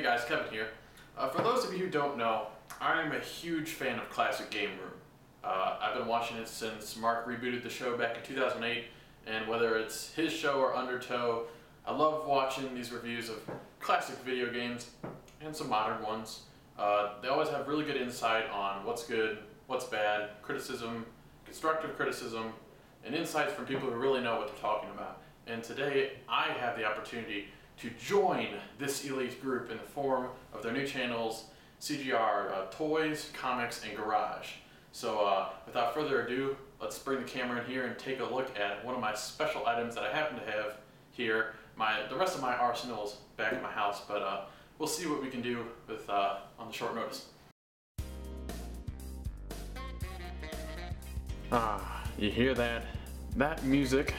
Hey guys, Kevin here. For those of you who don't know, I'm a huge fan of Classic Game Room. I've been watching it since Mark rebooted the show back in 2008, and whether it's his show or Undertow, I love watching these reviews of classic video games and some modern ones. They always have really good insight on what's good, what's bad, criticism, constructive criticism, and insights from people who really know what they're talking about. And today I have the opportunity to join this elite group in the form of their new channels, CGR Toys, Comics, and Garage. So without further ado, let's bring the camera in here and take a look at one of my special items that I happen to have here. The rest of my arsenal is back at my house, but we'll see what we can do with on the short notice. You hear that? That music,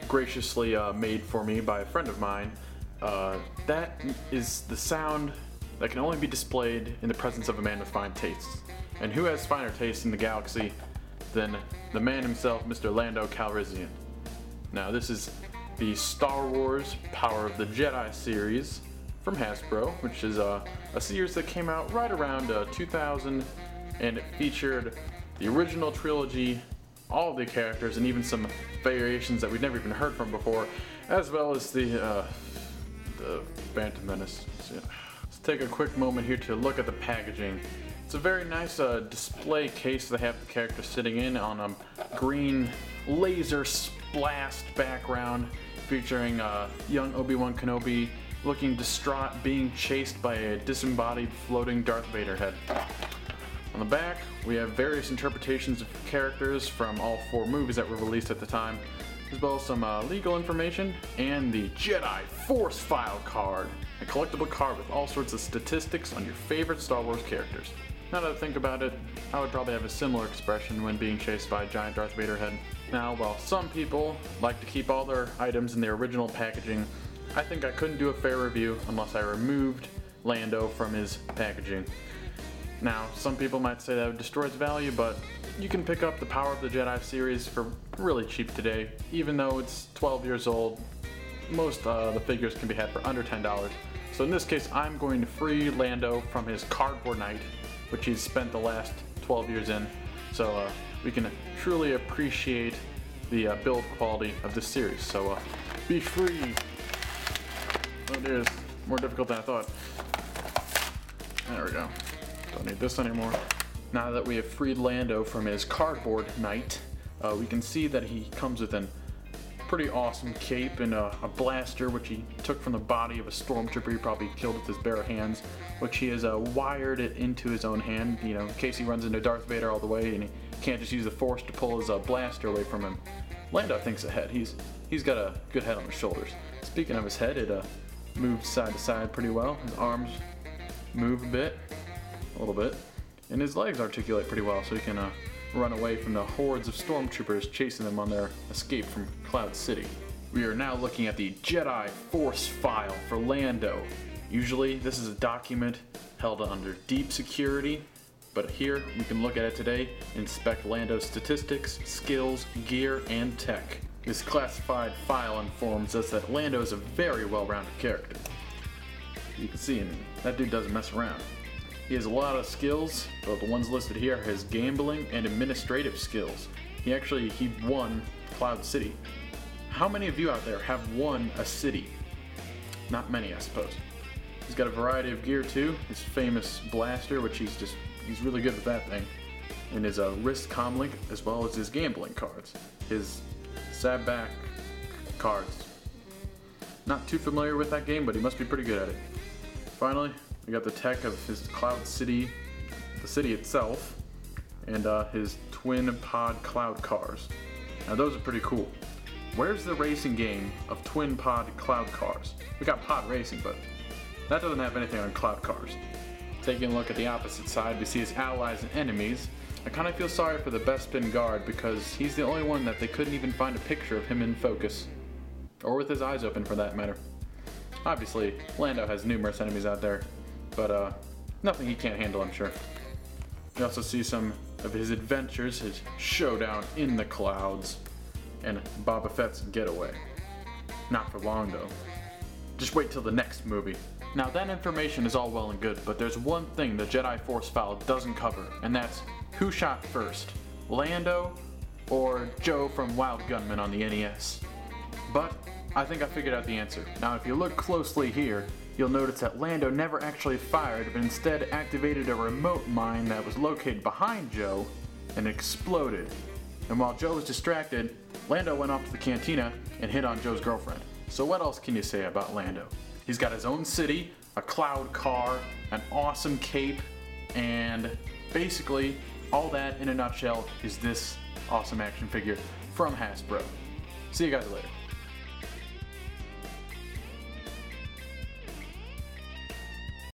graciously made for me by a friend of mine, that is the sound that can only be displayed in the presence of a man with fine tastes. And who has finer tastes in the galaxy than the man himself, Mr. Lando Calrissian? Now this is the Star Wars Power of the Jedi series from Hasbro, which is a series that came out right around 2000, and it featured the original trilogy, all of the characters, and even some variations that we'd never even heard from before, as well as the Phantom Menace. So, yeah. Let's take a quick moment here to look at the packaging. It's a very nice display case they have the character sitting in on a green laser splashed background, featuring young Obi-Wan Kenobi looking distraught, being chased by a disembodied floating Darth Vader head. On the back, we have various interpretations of characters from all 4 movies that were released at the time, as well as some legal information, and the Jedi Force file card, a collectible card with all sorts of statistics on your favorite Star Wars characters. Now that I think about it, I would probably have a similar expression when being chased by a giant Darth Vader head. Now, while some people like to keep all their items in their original packaging, I think I couldn't do a fair review unless I removed Lando from his packaging. Now, some people might say that would destroy its value, but you can pick up the Power of the Jedi series for really cheap today. Even though it's 12 years old, most of the figures can be had for under $10. So in this case, I'm going to free Lando from his cardboard night, which he's spent the last 12 years in, so we can truly appreciate the build quality of this series. So be free! Oh, it is more difficult than I thought. There we go. Don't need this anymore. Now that we have freed Lando from his cardboard night, we can see that he comes with a pretty awesome cape and a blaster, which he took from the body of a stormtrooper he probably killed with his bare hands, which he has wired it into his own hand, you know, in case he runs into Darth Vader all the way and he can't just use the Force to pull his blaster away from him. Lando thinks ahead. He's got a good head on his shoulders. Speaking of his head, it moves side to side pretty well. His arms move a little bit, and his legs articulate pretty well, so he can run away from the hordes of stormtroopers chasing them on their escape from Cloud City. We are now looking at the Jedi Force file for Lando. Usually this is a document held under deep security, but here we can look at it today and inspect Lando's statistics, skills, gear, and tech. This classified file informs us that Lando is a very well-rounded character. You can see him, that dude doesn't mess around. He has a lot of skills, but the ones listed here are his gambling and administrative skills. He won Cloud City. How many of you out there have won a city? Not many, I suppose. He's got a variety of gear too. His famous blaster, which he's really good with that thing. And his wrist comlink, as well as his gambling cards. His Sabbac cards. Not too familiar with that game, but he must be pretty good at it. Finally, we got the tech of his Cloud City, the city itself, and his twin pod cloud cars. Now those are pretty cool. Where's the racing game of twin pod cloud cars? We got pod racing, but that doesn't have anything on cloud cars. Taking a look at the opposite side, we see his allies and enemies. I kind of feel sorry for the Bespin guard because he's the only one that they couldn't even find a picture of him in focus. Or with his eyes open for that matter. Obviously, Lando has numerous enemies out there, but nothing he can't handle, I'm sure. We also see some of his adventures, his showdown in the clouds, and Boba Fett's getaway. Not for long though. Just wait till the next movie. Now that information is all well and good, but there's one thing the Jedi Force file doesn't cover, and that's who shot first, Lando or Joe from Wild Gunman on the NES. But I think I figured out the answer. Now if you look closely here, you'll notice that Lando never actually fired, but instead activated a remote mine that was located behind Joe and exploded. And while Joe was distracted, Lando went off to the cantina and hit on Joe's girlfriend. So what else can you say about Lando? He's got his own city, a cloud car, an awesome cape, and basically all that in a nutshell is this awesome action figure from Hasbro. See you guys later.